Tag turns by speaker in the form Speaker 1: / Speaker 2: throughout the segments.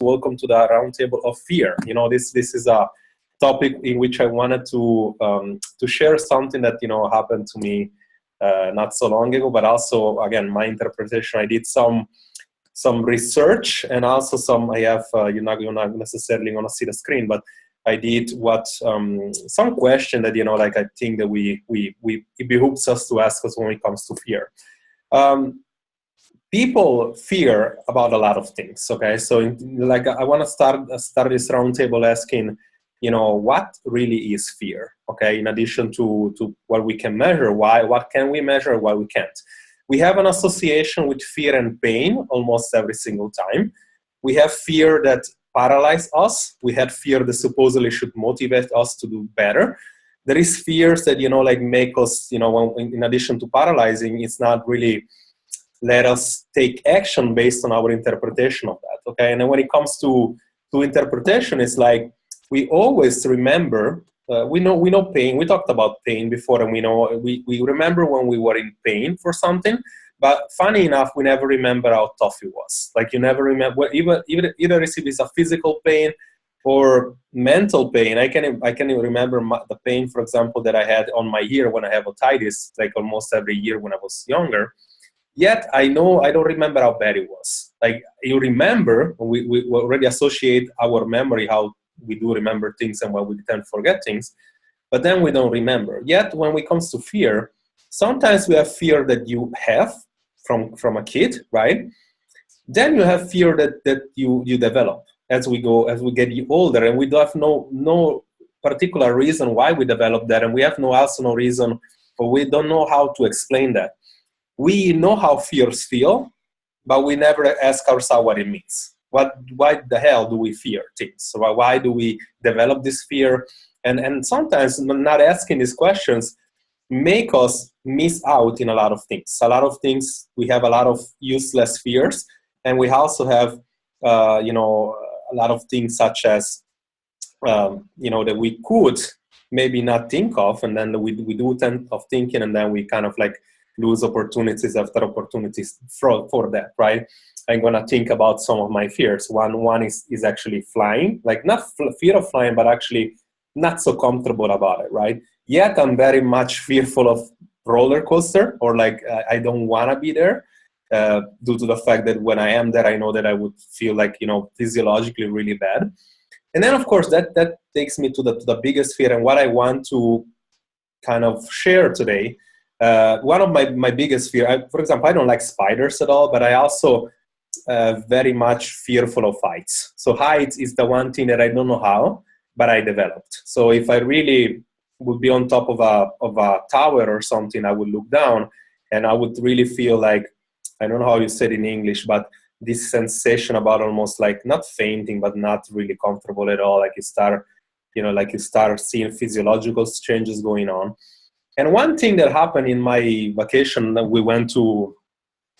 Speaker 1: welcome to the Roundtable of Fear. You know, this is a topic in which I wanted to share something that, happened to me not so long ago, but also, again, my interpretation. I did some research, and also I have, you're not necessarily going to see the screen, but I did some question that, I think that it behooves us to ask us when it comes to fear. People fear about a lot of things, okay? So I want to start this roundtable asking, what really is fear, okay? In addition to what we can measure, what can we measure, what we can't. We have an association with fear and pain almost every single time. We have fear that paralyzes us. We have fear that supposedly should motivate us to do better. There is fears that, make us, in addition to paralyzing, it's not really let us take action based on our interpretation of that, okay? And then when it comes to interpretation, it's like we always remember, we know pain. We talked about pain before, and we remember when we were in pain for something, but funny enough, we never remember how tough it was. Like you never remember, either if it's a physical pain or mental pain. I can even remember the pain, for example, that I had on my ear when I have otitis, like almost every year when I was younger. Yet I don't remember how bad it was. Like you remember, we already associate our memory, how we do remember things and why we tend to forget things, but then we don't remember. Yet when it comes to fear, sometimes we have fear that you have from a kid, right? Then you have fear that you develop as we get older, and we don't have no particular reason why we develop that, and we have no reason, or we don't know how to explain that. We know how fears feel, but we never ask ourselves what it means. Why the hell do we fear things? So why do we develop this fear? And sometimes not asking these questions make us miss out in a lot of things. A lot of things, we have a lot of useless fears, and we also have, a lot of things such as, that we could maybe not think of, and then we do tend of thinking, and then we kind of like lose opportunities after opportunities for that, right? I'm gonna think about some of my fears. One is actually flying, like not fear of flying, but actually not so comfortable about it, right? Yet I'm very much fearful of roller coaster, or like I don't wanna be there due to the fact that when I am there, I know that I would feel like, physiologically really bad. And then of course that takes me to the biggest fear, and what I want to kind of share today. One of my biggest fear, for example, I don't like spiders at all, but I also very much fearful of heights. So heights is the one thing that I don't know how, but I developed. So if I really would be on top of a tower or something, I would look down and I would really feel like, I don't know how you said in English, but this sensation about almost like not fainting, but not really comfortable at all. Like you start seeing physiological changes going on. And one thing that happened in my vacation that we went to,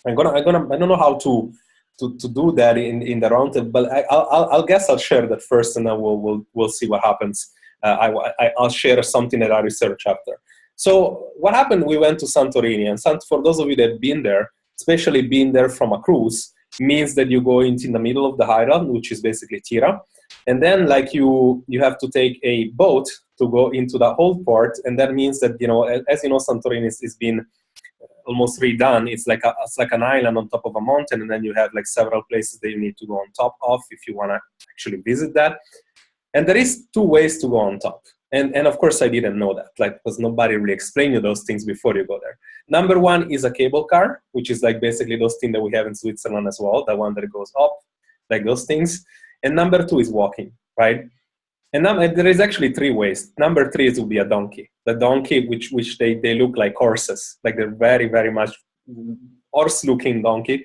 Speaker 1: I don't know how to do that in the roundtable, but I'll guess I'll share that first, and then we'll see what happens. I'll share something that I researched after. So what happened? We went to Santorini, and for those of you that have been there, especially being there from a cruise, means that you go into the middle of the island, which is basically Tira, and then like you have to take a boat to go into the whole port, and that means that, as you know, Santorini is been almost redone. It's like an island on top of a mountain, and then you have like several places that you need to go on top of if you want to actually visit that. And there is two ways to go on top. And of course I didn't know that, like, because nobody really explained you those things before you go there. Number one is a cable car, which is like basically those things that we have in Switzerland as well, the one that goes up, like those things. And number two is walking, right? And there is actually three ways. Number three will be a donkey. The donkey, which they look like horses, like they're very, very much horse-looking donkey.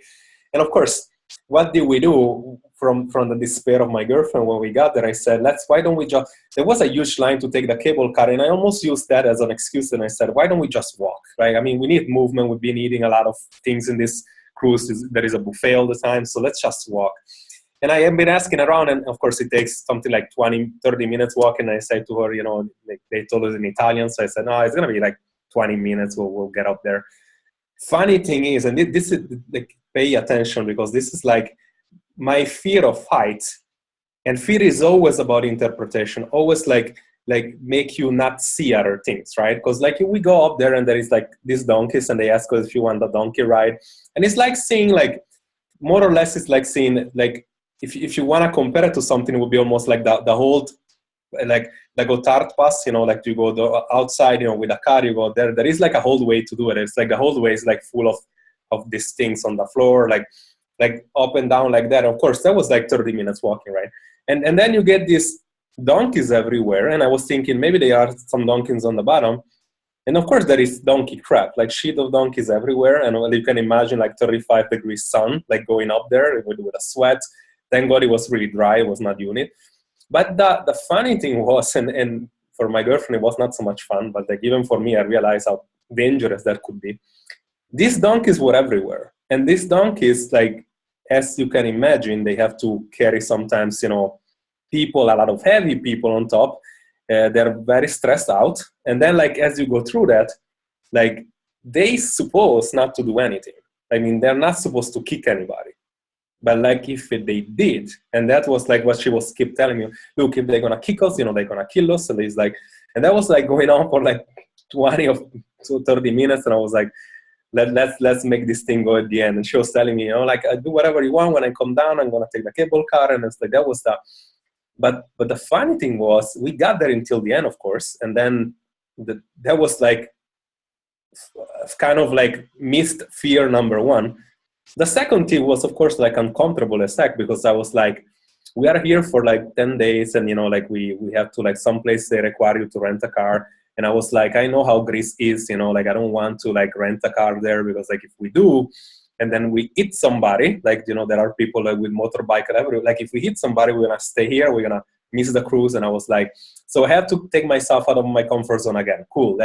Speaker 1: And of course, what did we do from the despair of my girlfriend when we got there? I said, why don't we just, there was a huge line to take the cable car, and I almost used that as an excuse, and I said, why don't we just walk, right? I mean, we need movement. We've been eating a lot of things in this cruise. There is a buffet all the time, so let's just walk. And I have been asking around, and of course it takes something like 20, 30 minutes walking. I said to her, like they told us in Italian, so I said, no, it's going to be like 20 minutes, we'll get up there. Funny thing is, and this is, like, pay attention, because this is like my fear of heights And fear is always about interpretation, always like make you not see other things, right? Because like we go up there and there is like these donkeys and they ask us if you want the donkey ride. And it's like seeing like, more or less it's like seeing like, if you want to compare it to something, it would be almost like the whole, like Gotthard pass, you know, like you go outside, you know, with a car, you go there. There is like a whole way to do it. It's like the whole way is like full of these things on the floor, like up and down like that. Of course, that was like 30 minutes walking, right? And then you get these donkeys everywhere. And I was thinking maybe there are some donkeys on the bottom. And of course, there is donkey crap, like sheet of donkeys everywhere. And you can imagine like 35 degrees sun, like going up there with a sweat. Thank God it was really dry. It was not humid. But the funny thing was, and for my girlfriend, it was not so much fun, but like even for me, I realized how dangerous that could be. These donkeys were everywhere. And these donkeys, like, as you can imagine, they have to carry sometimes, you know, people, a lot of heavy people on top. They're very stressed out. And then, like, as you go through that, like, they supposed not to do anything. I mean, they're not supposed to kick anybody. But like if they did, and that was like what she was keep telling me, look, if they're gonna kick us, you know, they're gonna kill us. And it's like, and that was like going on for like 20 or 30 minutes. And I was like, let's make this thing go at the end. And she was telling me, you know, like, I do whatever you want. When I come down, I'm gonna take the cable car. And it's like, that was the, but the funny thing was, we got there until the end, of course. And then that was like kind of like missed fear number one. The second thing was, of course, like uncomfortable as heck, because I was like, we are here for like 10 days and, you know, like we have to like someplace they require you to rent a car. And I was like, I know how Greece is, you know, like I don't want to like rent a car there, because like if we do, and then we hit somebody, like, you know, there are people like with motorbike and everything. Like if we hit somebody, we're going to stay here, we're going to miss the cruise. And I was like, so I have to take myself out of my comfort zone again. Cool.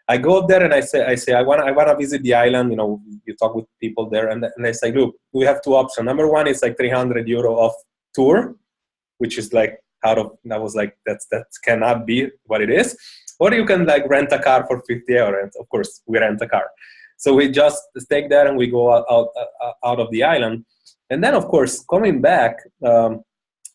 Speaker 1: I go up there and I say, I want to visit the island. You know, you talk with people there, and I say, look, we have two options. Number one is like 300 euro off tour, which is like out of. I was like, that cannot be what it is. Or you can like rent a car for 50 euro. And of course, we rent a car. So we just stay there and we go out of the island. And then, of course, coming back, and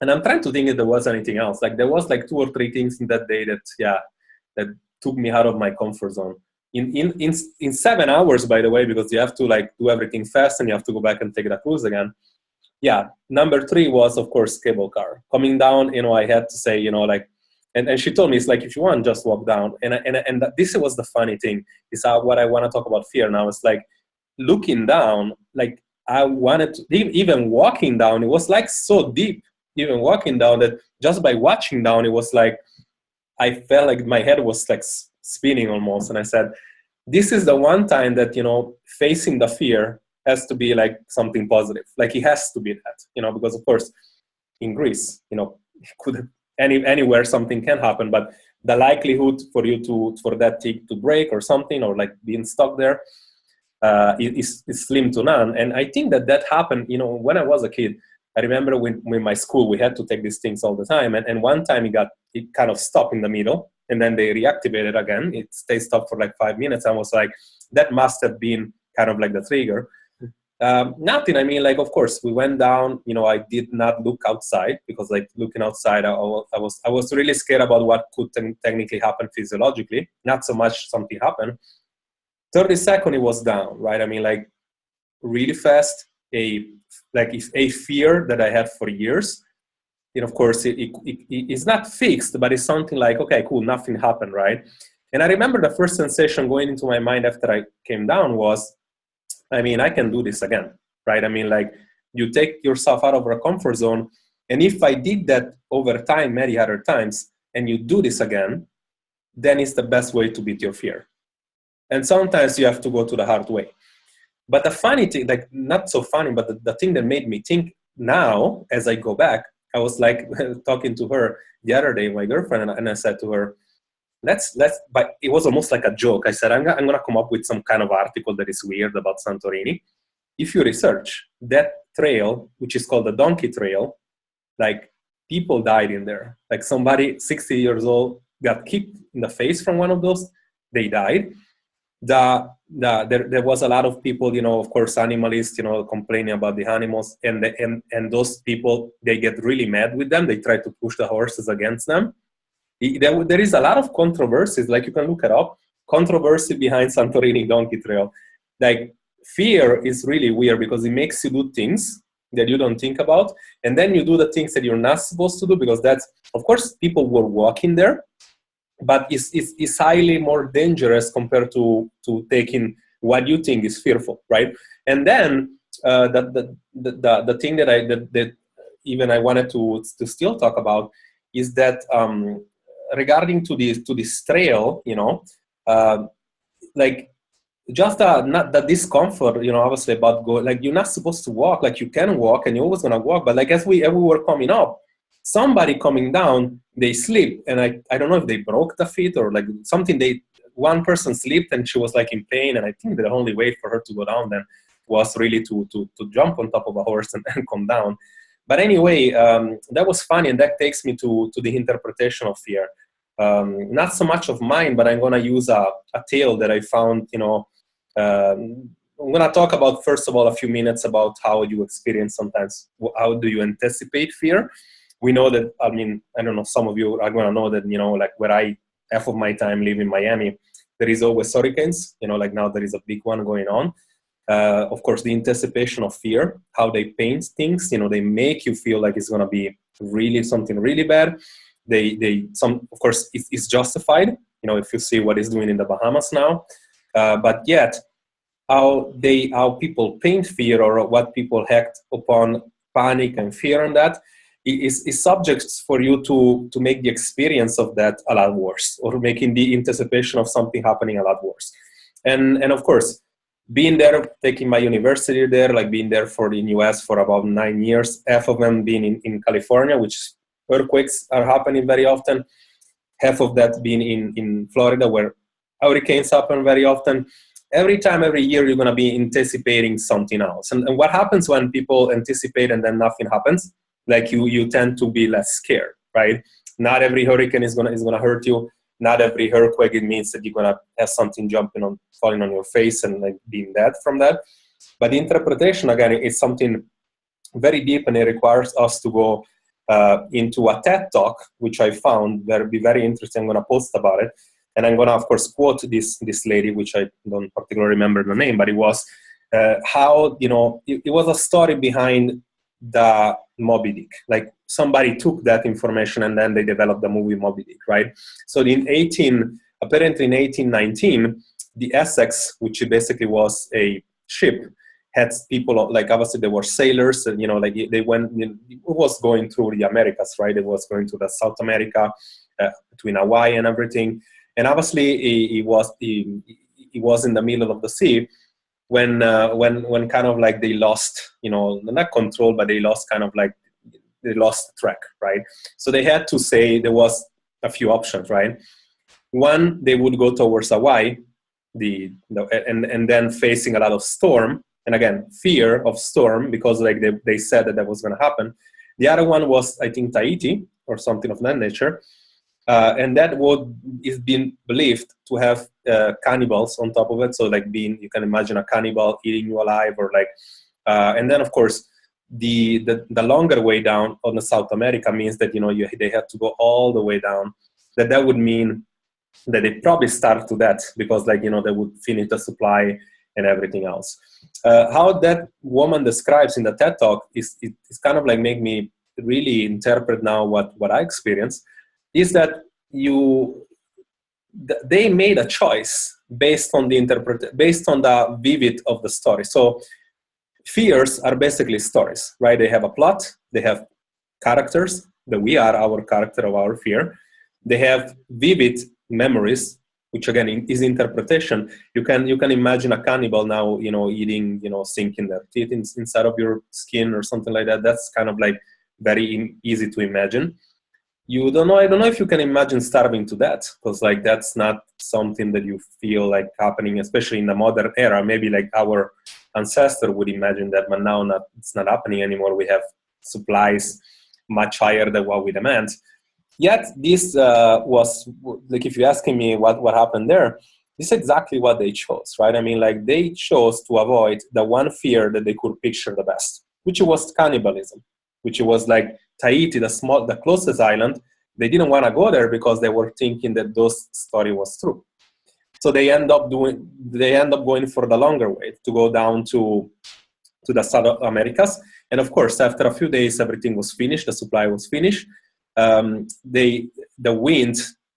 Speaker 1: I'm trying to think if there was anything else. Like there was like 2 or 3 things in that day that took me out of my comfort zone. In 7 hours, by the way, because you have to like do everything fast and you have to go back and take the cruise again. Yeah, number 3 was, of course, cable car. Coming down, you know, I had to say, you know, like, and she told me, it's like, if you want, just walk down. And this was the funny thing, is what I want to talk about fear now. It's like, looking down, like, I wanted to, even walking down, it was like so deep, even walking down, that just by watching down, it was like, I felt like my head was like spinning almost. And I said, this is the one time that, you know, facing the fear has to be like something positive. Like it has to be that, you know, because of course in Greece, you know, anywhere something can happen, but the likelihood for that thing to break or something, or like being stuck there, is slim to none. And I think that happened, you know, when I was a kid. I remember when my school, we had to take these things all the time. And one time it kind of stopped in the middle, and then they reactivated again. It stayed stopped for like 5 minutes. I was like, that must have been kind of like the trigger. Nothing, I mean, like, of course, we went down, you know, I did not look outside, because like looking outside, I was really scared about what could technically happen physiologically, not so much something happened. 30 seconds, it was down, right? I mean, like really fast, a fear that I had for years. And of course, it's not fixed, but it's something like, okay, cool, nothing happened, right? And I remember the first sensation going into my mind after I came down was, I mean, I can do this again, right? I mean, like, you take yourself out of your comfort zone. And if I did that over time, many other times, and you do this again, then it's the best way to beat your fear. And sometimes you have to go to the hard way. But the funny thing, like not so funny, but the thing that made me think now, as I go back, I was like talking to her the other day, my girlfriend, and I said to her, but it was almost like a joke. I said, I'm going to come up with some kind of article that is weird about Santorini. If you research that trail, which is called the Donkey Trail, like people died in there. Like somebody 60 years old got kicked in the face from one of those, they died. there was a lot of people, of course, animalists, complaining about the animals, and those people, they get really mad with them. They try to push the horses against them. There is a lot of controversies, like you can look it up, controversy behind Santorini Donkey Trail. Like, fear is really weird because it makes you do things that you don't think about, and then you do the things that you're not supposed to do, because that's, of course, people were walking there, but it's highly more dangerous compared to taking what you think is fearful, right? And then the thing that even I wanted to still talk about is that, regarding to this trail, like, just not the discomfort, obviously, about go, like, you're not supposed to walk, like, you can walk and you're always gonna walk, but like, as we were coming up, somebody coming down, they slipped, and I don't know if they broke the feet or like something. One person slipped and she was like in pain, and I think the only way for her to go down then was really to jump on top of a horse and come down. But anyway, that was funny, and that takes me to the interpretation of fear. Not so much of mine, but I'm gonna use a tale that I found. I'm gonna talk about, first of all, a few minutes about how you experience sometimes. How do you anticipate fear? We know that, I don't know, some of you are going to know that, like, where I, half of my time live in Miami, there is always hurricanes, like now there is a big one going on. Of course, the anticipation of fear, how they paint things, they make you feel like it's going to be really something really bad. Of course, it's justified, if you see what it's doing in the Bahamas now. But yet, how people paint fear, or what people act upon panic and fear, and that is subjects for you to make the experience of that a lot worse, or making the anticipation of something happening a lot worse. And of course, being there, taking my university there, like being there in US for about 9 years, half of them being in California, which earthquakes are happening very often, half of that being in Florida, where hurricanes happen very often. Every year, you're going to be anticipating something else. And what happens when people anticipate and then nothing happens? Like, you tend to be less scared, right? Not every hurricane is gonna hurt you. Not every earthquake, it means that you're gonna have something falling on your face and like being dead from that. But the interpretation, again, is something very deep, and it requires us to go into a TED talk, which I found that would be very interesting. I'm gonna post about it, and I'm gonna, of course, quote this lady, which I don't particularly remember the name, but it was how it was a story behind the Moby Dick. Like, somebody took that information and then they developed the movie Moby Dick, right? So apparently in 1819, the Essex, which basically was a ship, had people, like, obviously there were sailors, and like they went, it was going through the Americas, right? It was going to the South America, between Hawaii and everything, and obviously it was in the middle of the sea, when kind of like they lost, not control, but they lost track, right? So they had to say, there was a few options, right? One, they would go towards Hawaii, and then facing a lot of storm, and again, fear of storm, because like they said that was going to happen. The other one was, I think, Tahiti or something of that nature. And that is being believed to have cannibals on top of it. So like you can imagine a cannibal eating you alive, or like, and then of course the longer way down on the South America means that they had to go all the way down. That would mean that they probably start to that, because like they would finish the supply and everything else. How that woman describes in the TED Talk is kind of like make me really interpret now what I experienced. Is that they made a choice based on the vivid of the story. So fears are basically stories, right? They have a plot, they have characters, that we are our character of our fear. They have vivid memories, which again is interpretation. You can imagine a cannibal now, eating, sinking their teeth inside of your skin or something like that. That's kind of like very easy to imagine. I don't know if you can imagine starving to death, because like that's not something that you feel like happening, especially in the modern era. Maybe like our ancestor would imagine that, but now it's not happening anymore. We have supplies much higher than what we demand. Yet this was like, if you're asking me what happened there, this is exactly what they chose, right? I mean, like they chose to avoid the one fear that they could picture the best, which was cannibalism, which was like Tahiti, the closest island. They didn't want to go there because they were thinking that those story was true. So they end up going for the longer way to go down to the South Americas. And of course, after a few days, everything was finished. The supply was finished. The wind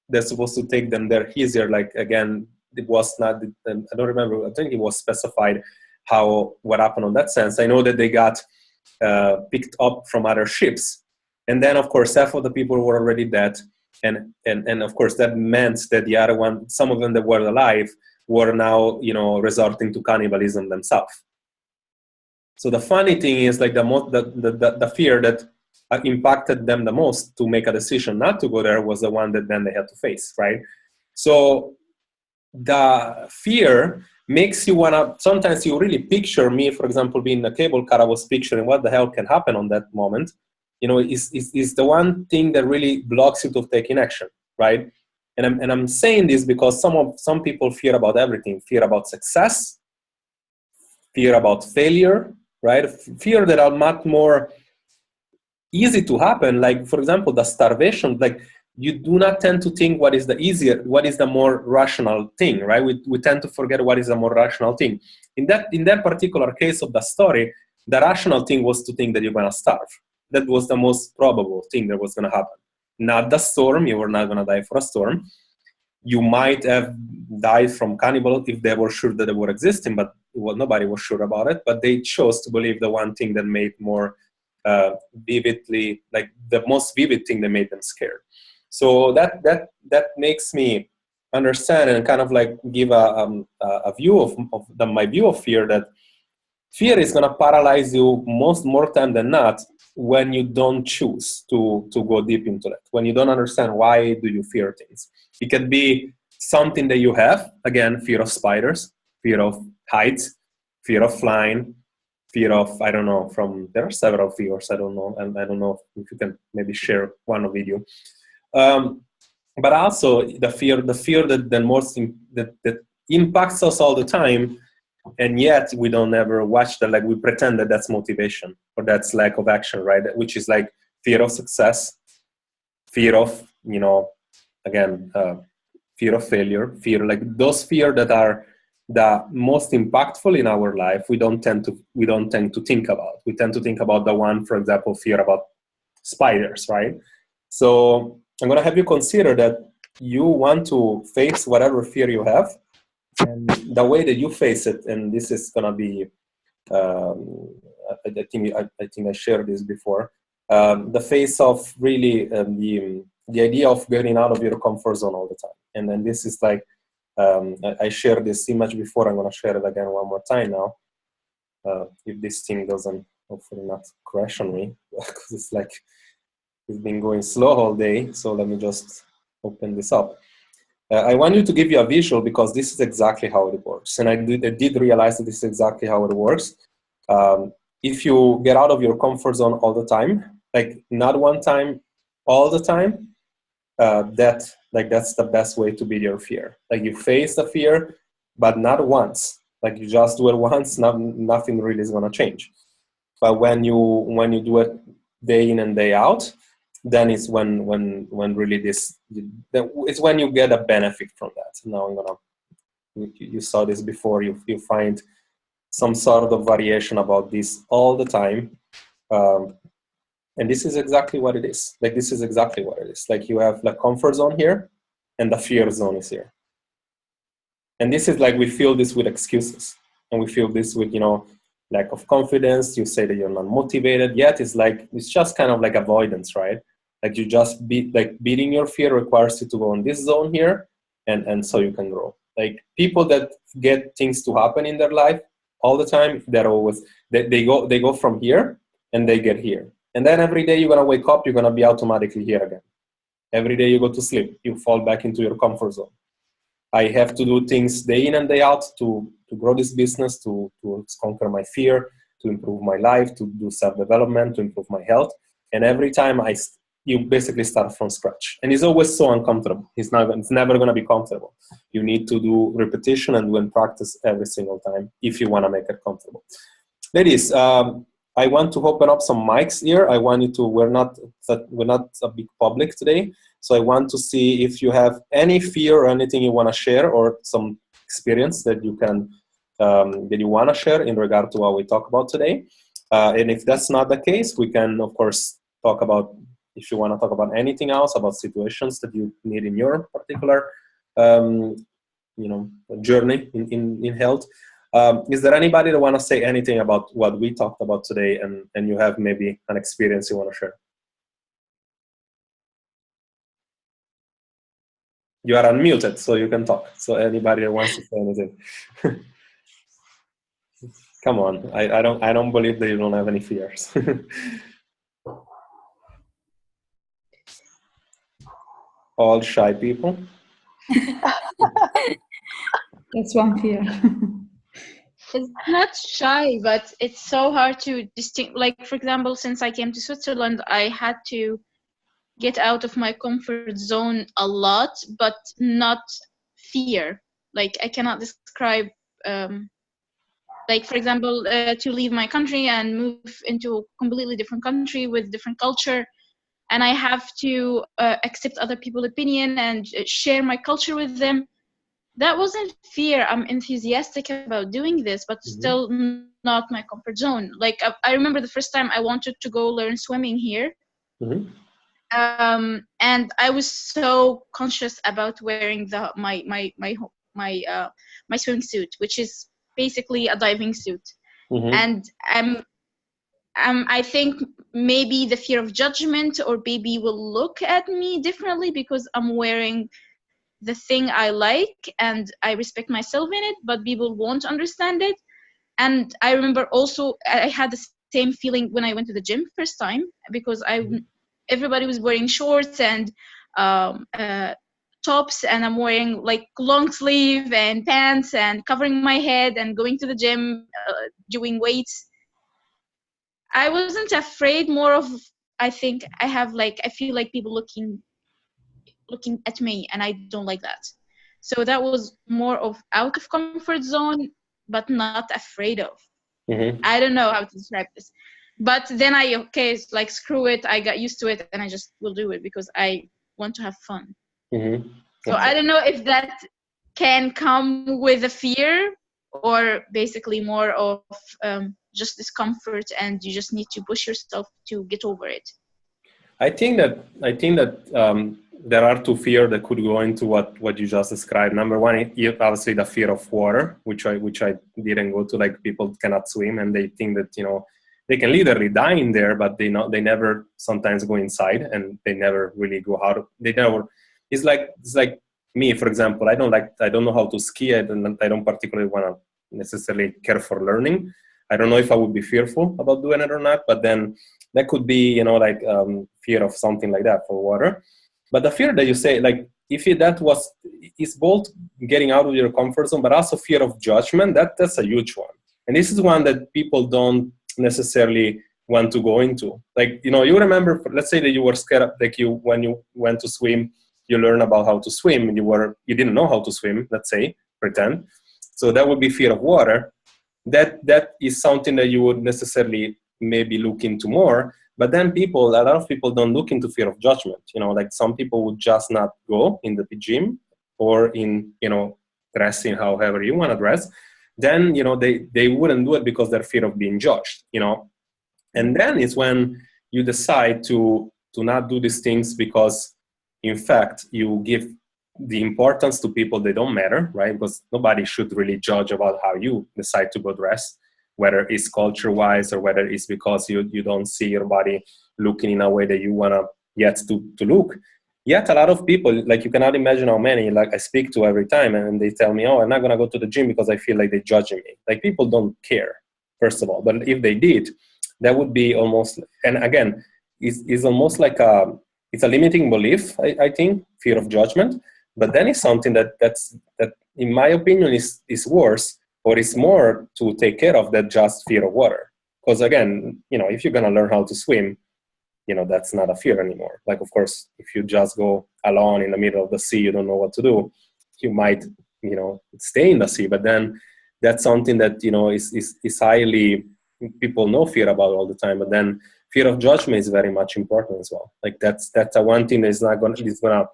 Speaker 1: that's supposed to take them there easier, like again, it was not, I don't remember, I think it was specified what happened on that sense. I know that they got picked up from other ships. And then, of course, half of the people were already dead. And of course, that meant that the other one, some of them that were alive, were now, resorting to cannibalism themselves. So the funny thing is, like the fear that impacted them the most to make a decision not to go there was the one that then they had to face, right? So the fear makes you wanna, sometimes you really picture me, for example, being in a cable car, I was picturing what the hell can happen on that moment. Is the one thing that really blocks you to taking action, right? And I'm saying this because some people fear about everything, fear about success, fear about failure, right? Fear that are much more easy to happen. Like, for example, the starvation, like you do not tend to think what is the more rational thing, right? We tend to forget what is the more rational thing. In that particular case of the story, the rational thing was to think that you're going to starve. That was the most probable thing that was going to happen. Not the storm. You were not going to die for a storm. You might have died from cannibal if they were sure that they were existing, but nobody was sure about it. But they chose to believe the one thing that made more vividly, like the most vivid thing that made them scared. So that makes me understand and kind of like give a view of my view of fear, that fear is going to paralyze you more time than not when you don't choose to go deep into it, when you don't understand why do you fear things. It can be something that you have, again, fear of spiders, fear of heights, fear of flying, fear of, I don't know, there are several fears, I don't know, and I don't know if you can maybe share one with you. But also the fear that impacts us all the time, and yet we don't ever watch that. Like we pretend that that's motivation or that's lack of action, right? Which is like fear of success, fear of, again, fear of failure, like those fear that are the most impactful in our life. We don't tend to think about. We tend to think about the one, for example, fear about spiders, right? So I'm going to have you consider that you want to face whatever fear you have, and the way that you face it, and this is going to be, I think I shared this before, the face of really the idea of getting out of your comfort zone all the time. And then this is like, I shared this image before, I'm going to share it again one more time now. If this thing doesn't hopefully not crash on me, because it's like, it's been going slow all day. So let me just open this up. I want you to give you a visual because this is exactly how it works. And I did realize that this is exactly how it works. If you get out of your comfort zone all the time, like not one time, all the time, that's the best way to beat your fear. Like you face the fear, but not once. Like you just do it once, nothing really is going to change. But when you do it day in and day out, then it's when really it's when you get a benefit from that. Now you saw this before, you find some sort of variation about this all the time. And this is exactly what it is. Like this is exactly what it is. Like you have the comfort zone here and the fear zone is here. And this is like, we feel this with excuses, and we feel this with, lack of confidence. You say that you're not motivated, yet it's just kind of like avoidance, right? Like you just beating your fear requires you to go in this zone here, and so you can grow. Like people that get things to happen in their life all the time, they're always, they go from here and they get here. And then every day you're gonna wake up, you're gonna be automatically here again. Every day you go to sleep, you fall back into your comfort zone. I have to do things day in and day out to grow this business, to conquer my fear, to improve my life, to do self-development, to improve my health. And every time you basically start from scratch, and it's always so uncomfortable. It's never going to be comfortable. You need to do repetition and do and practice every single time if you want to make it comfortable. Ladies, I want to open up some mics here. I want you to. We're not a big public today, so I want to see if you have any fear or anything you want to share, or some experience that you can that you want to share in regard to what we talk about today. And if that's not the case, we can, of course, talk about, if you want to talk about anything else, about situations that you need in your particular, journey in health. Is there anybody that want to say anything about what we talked about today, and you have maybe an experience you want to share? You are unmuted, so you can talk. So anybody that wants to say anything. Come on, I don't believe that you don't have any fears. All shy people.
Speaker 2: That's one fear.
Speaker 3: It's not shy, but it's so hard to distinguish. Like, for example, since I came to Switzerland, I had to get out of my comfort zone a lot, but not fear. Like, I cannot describe, like, for example, to leave my country and move into a completely different country with different culture, and I have to accept other people's opinion and share my culture with them. That wasn't fear. I'm enthusiastic about doing this, but still not my comfort zone. Like, I remember the first time I wanted to go learn swimming here. And I was so conscious about wearing my swimsuit, which is basically a diving suit. And I think maybe the fear of judgment, or baby will look at me differently because I'm wearing the thing I like and I respect myself in it, but people won't understand it. And I remember also I had the same feeling when I went to the gym first time, because everybody was wearing shorts and tops, and I'm wearing like long sleeve and pants and covering my head and going to the gym, doing weights. I wasn't afraid, more of, I think I feel like people looking at me, and I don't like that. So that was more of out of comfort zone, but not afraid of. I don't know how to describe this. But then it's like, screw it, I got used to it, and I just will do it because I want to have fun. So I don't know if that can come with a fear, or basically more of just discomfort, and you just need to push yourself to get over it.
Speaker 1: I think that there are two fears that could go into what you just described. Number one, obviously the fear of water, which I didn't go to. Like, people cannot swim, and they think that they can literally die in there, but they never sometimes go inside, and they never really go out. It's like me, for example. I don't know how to ski. I don't particularly want to necessarily care for learning. I don't know if I would be fearful about doing it or not, but then that could be, fear of something like that for water. But the fear that you say, like, it's both getting out of your comfort zone, but also fear of judgment. That's a huge one. And this is one that people don't necessarily want to go into. Like, you remember, let's say that you were scared, like when you went to swim, you learn about how to swim, you didn't know how to swim, let's say, pretend. So that would be fear of water. That is something that you would necessarily maybe look into more. But then a lot of people don't look into fear of judgment. Like, some people would just not go in the gym, or in, dressing however you want to dress. Then, they wouldn't do it because they're fear of being judged, And then it's when you decide to not do these things because, in fact, you give the importance to people that don't matter, right? Because nobody should really judge about how you decide to go dress, whether it's culture-wise or whether it's because you don't see your body looking in a way that you want to yet to look. Yet a lot of people, like, you cannot imagine how many, like, I speak to every time, and they tell me, oh, I'm not going to go to the gym because I feel like they're judging me. Like, people don't care, first of all. But if they did, that would be almost, and again, it's almost like it's a limiting belief, I think, fear of judgment. But then it's something that in my opinion, is worse, or is more to take care of than just fear of water. Because again, if you're going to learn how to swim, that's not a fear anymore. Like, of course, if you just go alone in the middle of the sea, you don't know what to do, you might, stay in the sea. But then that's something that, is highly, people know fear about all the time. But then fear of judgment is very much important as well. Like that's a one thing that is gonna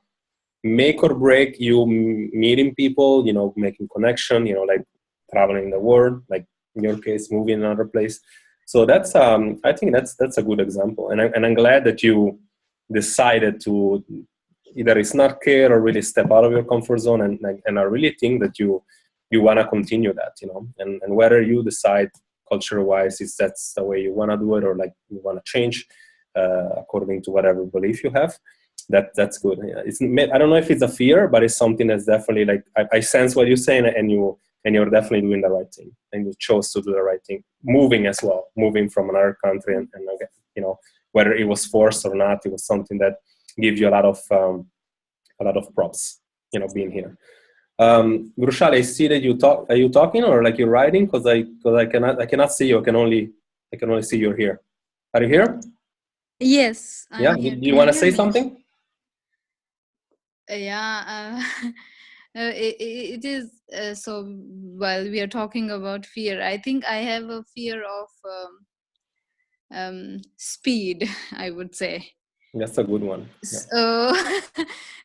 Speaker 1: make or break you meeting people, making connection, like traveling the world, like in your case, moving another place. So that's, I think that's a good example. And I'm glad that you decided to either it's not care or really step out of your comfort zone. And I really think that you want to continue that, and whether you decide culture wise is that's the way you want to do it, or like you want to change according to whatever belief you have. That's good. Yeah. I don't know if it's a fear, but it's something that's definitely like I sense what you're saying, and you're definitely doing the right thing, and you chose to do the right thing. Moving from another country, and whether it was forced or not, it was something that gives you a lot of props, being here. Grushal, I see that you talk. Are you talking or like you're writing? Because I cannot see you. I can only see you're here. Are you here?
Speaker 4: Yes, I'm
Speaker 1: Yeah.
Speaker 4: here.
Speaker 1: Do you want to say something?
Speaker 4: Yeah, it is. So while we are talking about fear, I think I have a fear of speed, I would say.
Speaker 1: That's a good one. Yeah.
Speaker 4: So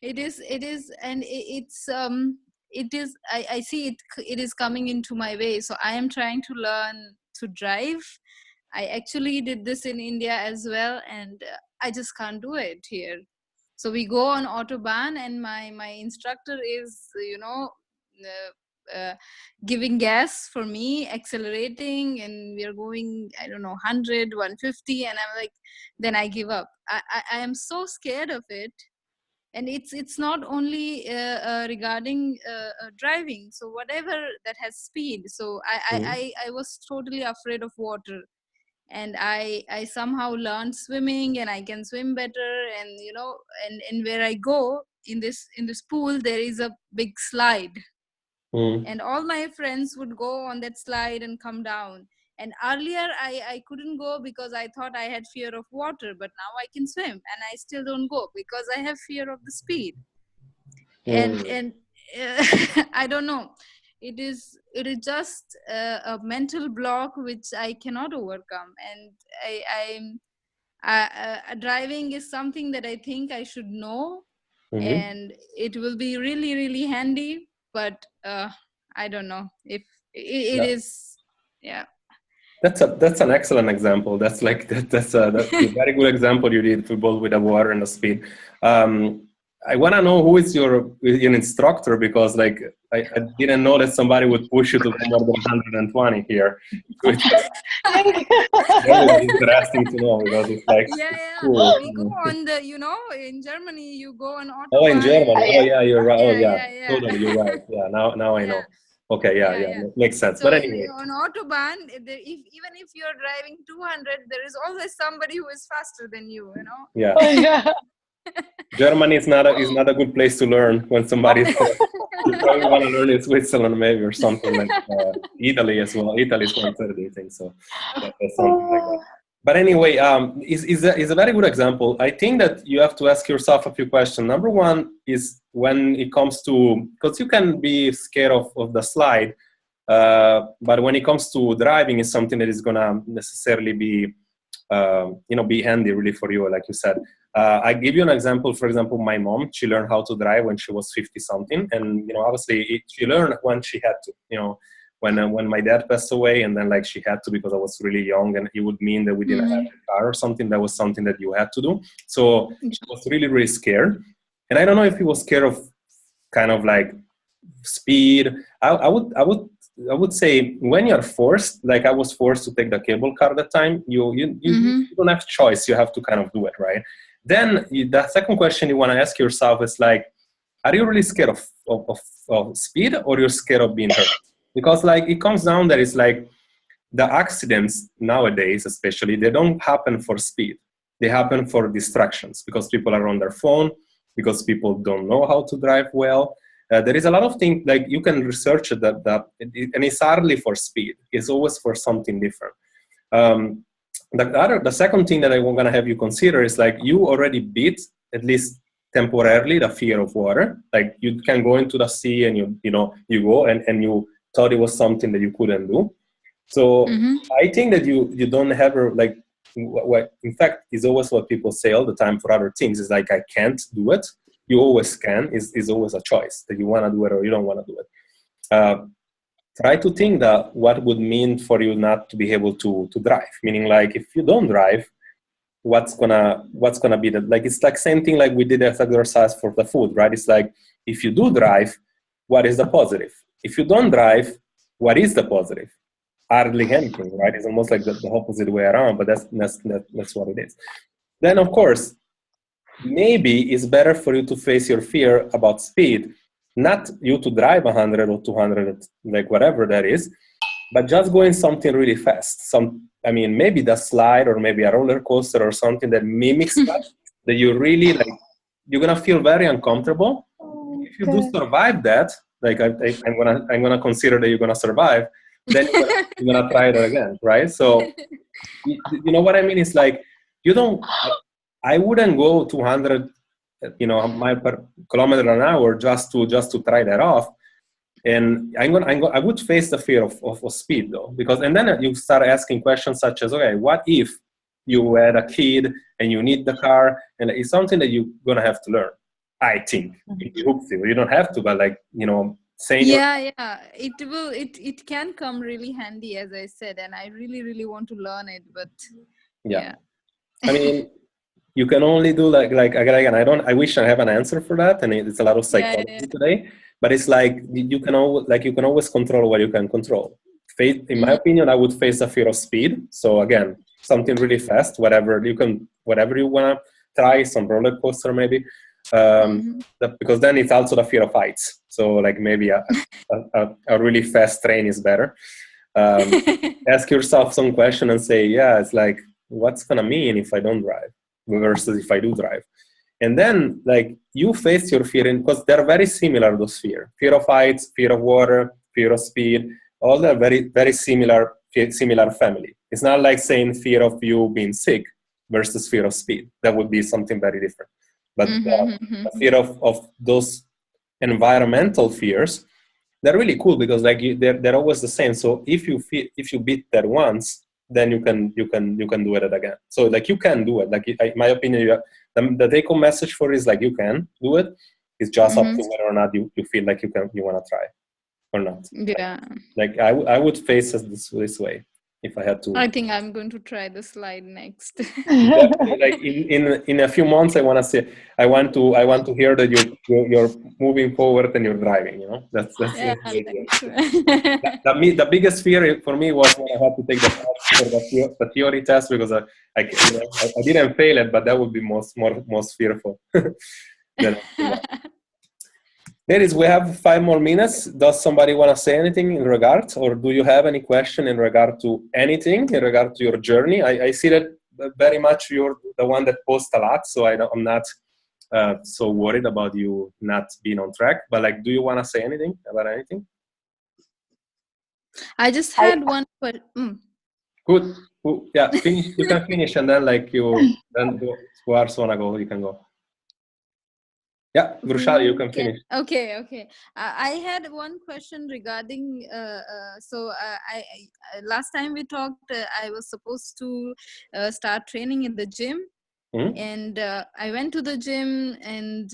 Speaker 4: it is, and it is. I see it is coming into my way. So I am trying to learn to drive. I actually did this in India as well, and I just can't do it here. So we go on Autobahn, and my instructor is, giving gas for me, accelerating, and we are going, I don't know, 100, 150, and I'm like, then I give up. I am so scared of it. And it's not only regarding driving. So whatever that has speed. So I was totally afraid of water. And I somehow learned swimming, and I can swim better. And and where I go in this pool, there is a big slide, and all my friends would go on that slide and come down. And earlier I couldn't go because I thought I had fear of water, but now I can swim, and I still don't go because I have fear of the speed. And I don't know, it is just a mental block which I cannot overcome. And driving is something that I think I should know, and it will be really, really handy. But I don't know if it is. Yeah.
Speaker 1: That's an excellent example. That's a very good example you did for both with the water and the speed. I want to know who is your instructor, because like I didn't know that somebody would push you to go more than 120 here. Which that would be interesting to know, because it's like cool.
Speaker 4: We go on the in Germany you go on Autobahn.
Speaker 1: Oh, in Germany. Oh yeah, you're right. Oh yeah. Totally, you're right. Yeah, now I know. Okay, yeah. Makes sense.
Speaker 4: So
Speaker 1: but anyway,
Speaker 4: on Autobahn, even if you're driving 200, there is always somebody who is faster than you.
Speaker 1: Yeah. Germany is not a good place to learn when somebody's. You probably want to learn in Switzerland maybe, or something like Italy as well. Italy is quite I so that's something like that. But anyway, is a very good example. I think that you have to ask yourself a few questions. Number one is when it comes to, because you can be scared of the slide, but when it comes to driving, it's something that is gonna necessarily be, be handy really for you, like you said. I give you an example. For example, my mom, she learned how to drive when she was 50 something, and obviously she learned when she had to. When my dad passed away, and then like she had to because I was really young, and it would mean that we didn't have a car or something. That was something that you had to do. So she was really, really scared. And I don't know if he was scared of kind of like speed. I would say when you're forced, like I was forced to take the cable car at the time, you don't have choice. You have to kind of do it, right? Then the second question you want to ask yourself is like, are you really scared of speed, or you're scared of being hurt? Because like it comes down that it's like the accidents nowadays, especially, they don't happen for speed. They happen for distractions, because people are on their phone, because people don't know how to drive well. There is a lot of things, like you can research it, and it's hardly for speed. It's always for something different. the second thing that I'm going to have you consider is like you already beat, at least temporarily, the fear of water. Like you can go into the sea and you go and you thought it was something that you couldn't do. So I think that you don't have like what in fact is always what people say all the time for other things is like I can't do it. You always can is always a choice that you want to do it or you don't want to do it. Try to think that what would mean for you not to be able to drive. Meaning like if you don't drive, what's gonna be the like it's like same thing like we did as exercise for the food, right? It's like if you do drive, what is the positive? If you don't drive, what is the positive? Hardly anything, right? It's almost like the opposite way around, but that's what it is. Then of course, maybe it's better for you to face your fear about speed, not you to drive 100 or 200, like whatever that is, but just going something really fast. Maybe the slide or maybe a roller coaster or something that mimics that you really like. You're gonna feel very uncomfortable. If you do survive that, like I'm gonna consider that you're gonna survive. Then you're gonna try it again, right? So you know what I mean? It's like you don't. I wouldn't go 200, mile per kilometer an hour just to try that off. And I would face the fear of speed though, because and then you start asking questions such as, okay, what if you had a kid and you need the car? And it's something that you're gonna have to learn. I think you don't have to, but like saying
Speaker 4: it can come really handy, as I said, and I really want to learn it, but yeah.
Speaker 1: I mean. You can only do like again. I wish I have an answer for that, and it's a lot of psychology today. But it's like you can always control what you can control. In my opinion, I would face the fear of speed. So again, something really fast, whatever you wanna try, some roller coaster maybe, because then it's also the fear of heights. So like maybe a really fast train is better. Ask yourself some question and say, it's like what's gonna mean if I don't drive versus if I do drive. And then like you face your fear because they're very similar, those fear of heights, fear of water, fear of speed, all are very, very similar family. It's not like saying fear of you being sick versus fear of speed. That would be something very different. But the fear of those environmental fears, they're really cool because like they're always the same. So if you beat that once, then you can do it again. So like you can do it. Like in my opinion, the take-home message for it is like you can do it. It's just up to whether or not you feel like you want to try or not.
Speaker 4: Yeah.
Speaker 1: Like I would face it this way if I had to.
Speaker 4: I think I'm going to try the slide next.
Speaker 1: Definitely, like in a few months, I want to hear that you're moving forward and you're driving. That's
Speaker 4: yeah,
Speaker 1: the biggest fear for me was when I had to take the test for the theory test because I didn't fail it, but that would be most fearful. Ladies, we have 5 more minutes. Does somebody want to say anything in regard, or do you have any question in regard to anything in regard to your journey? I see that very much you're the one that posts a lot, so I'm not so worried about you not being on track. But like, do you want to say anything about anything?
Speaker 4: I just had one, but
Speaker 1: good. Yeah, finish. You can finish, and then like who else wanna go? You can go. Yeah, Brushali, you can finish.
Speaker 4: Okay. I had one question regarding. I last time we talked, I was supposed to start training in the gym, and I went to the gym, and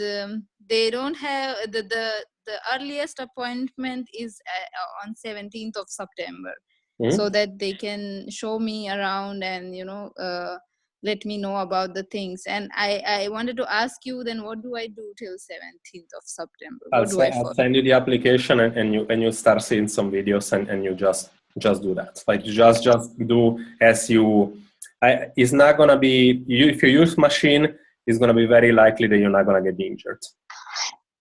Speaker 4: they don't have the earliest appointment is on 17th of September, so that they can show me around and let me know about the things. And I wanted to ask you then, what do I do till 17th of September?
Speaker 1: I'll send you the application and you start seeing some videos and you just do that. Like you just do as you. It's not gonna be if you use machine. It's gonna be very likely that you're not gonna get injured.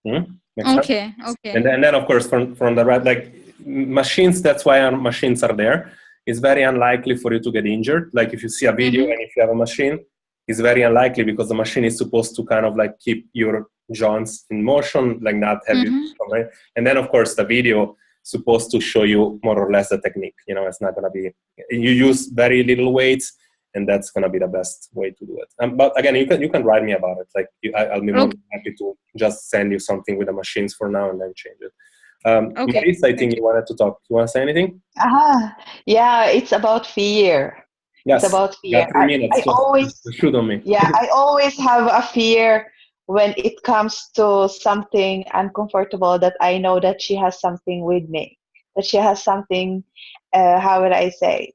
Speaker 4: Okay.
Speaker 1: And then of course from the right like machines. That's why our machines are there. It's very unlikely for you to get injured. Like if you see a video and if you have a machine, it's very unlikely because the machine is supposed to kind of like keep your joints in motion, like not have you, right? And then of course the video supposed to show you more or less the technique. It's not going to be, you use very little weights and that's going to be the best way to do it. But again, you can write me about it. Like I'll be more than happy to just send you something with the machines for now and then change it.
Speaker 3: Okay.
Speaker 1: Maurice, I think you wanted to talk. You want to say anything?
Speaker 5: Yeah, it's about fear.
Speaker 1: Yes.
Speaker 5: It's about fear.
Speaker 1: Got 3 minutes.
Speaker 5: I always,
Speaker 1: just shoot on me.
Speaker 5: yeah, I always have a fear when it comes to something uncomfortable, that I know that she has something with me, that she has something, how would I say,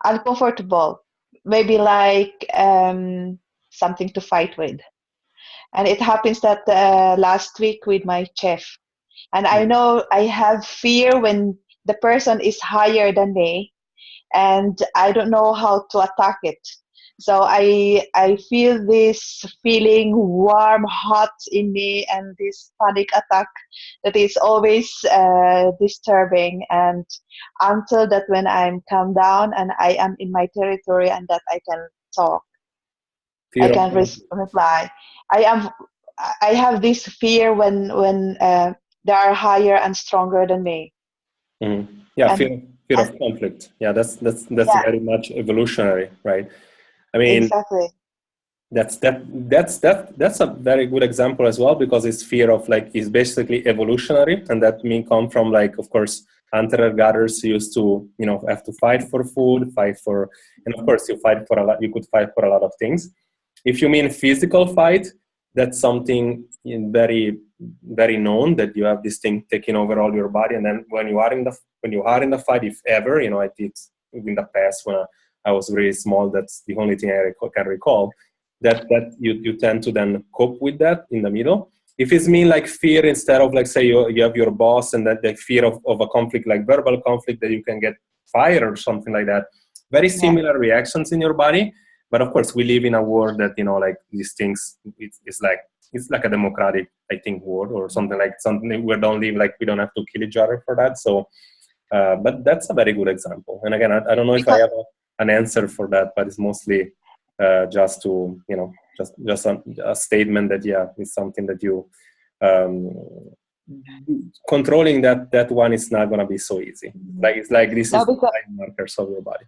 Speaker 5: uncomfortable, maybe like something to fight with. And it happens that last week with my chef. And I know I have fear when the person is higher than me, and I don't know how to attack it. So I feel this feeling warm, hot in me, and this panic attack that is always disturbing. And until that, when I'm calm down and I am in my territory and that I can talk,
Speaker 1: Fear
Speaker 5: I
Speaker 1: of
Speaker 5: can reply. I have this fear when they are higher and stronger than me.
Speaker 1: Yeah,
Speaker 5: And,
Speaker 1: fear of conflict. Yeah, that's
Speaker 5: yeah,
Speaker 1: very much evolutionary, right? I mean,
Speaker 5: exactly.
Speaker 1: that's a very good example as well, because it's fear of like is basically evolutionary, and that may come from, like, of course, hunter gatherers used to have to fight for food, and of course you could fight for a lot of things. If you mean physical fight, that's something very very known, that you have this thing taking over all your body, and then when you are in the fight, if ever, I did in the past when I was really small. That's the only thing I can recall. That you tend to then cope with that in the middle. If it's mean like fear, instead of like say you have your boss and that the fear of a conflict, like verbal conflict, that you can get fired or something like that, very similar reactions in your body. But of course we live in a world that like these things, it's like a democratic, I think, world, or something we don't live like we don't have to kill each other for that. So but that's a very good example. And again, I don't know if I have an answer for that, but it's mostly just to just a statement that it's something that you controlling that one is not going to be so easy. Like it's like this is the markers of your body.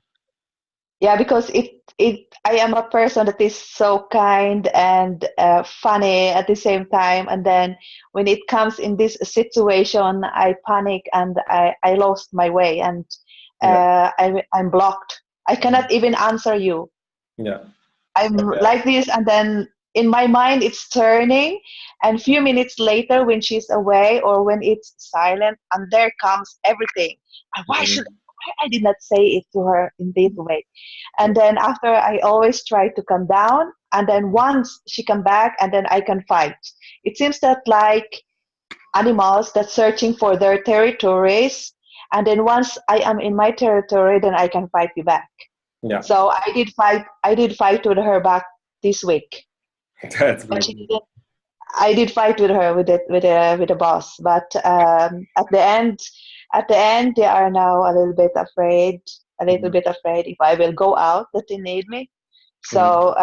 Speaker 5: Yeah, because I am a person that is so kind and funny at the same time, and then when it comes in this situation, I panic and I lost my way, and I'm blocked. I cannot even answer you.
Speaker 1: Yeah.
Speaker 5: I'm like this, and then in my mind it's turning, and a few minutes later, when she's away or when it's silent, and there comes everything. And why I did not say it to her in this way? And then after, I always try to calm down, and then once she come back, and then I can fight. It seems that like animals that searching for their territories, and then once I am in my territory, then I can fight you back. Yeah. So I did fight with her back this week.
Speaker 1: That's
Speaker 5: but she didn't. I did fight with her with the boss, but at the end, they are now a little bit afraid if I will go out, that they need me. So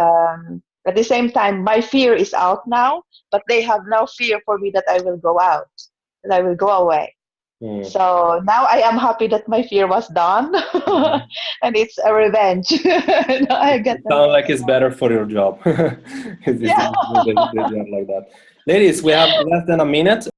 Speaker 5: at the same time, my fear is out now, but they have no fear for me that I will go out, that I will go away. So now I am happy that my fear was done, and it's a revenge.
Speaker 1: It sounds like it's better for your job. It's like that. Ladies, we have less than a minute.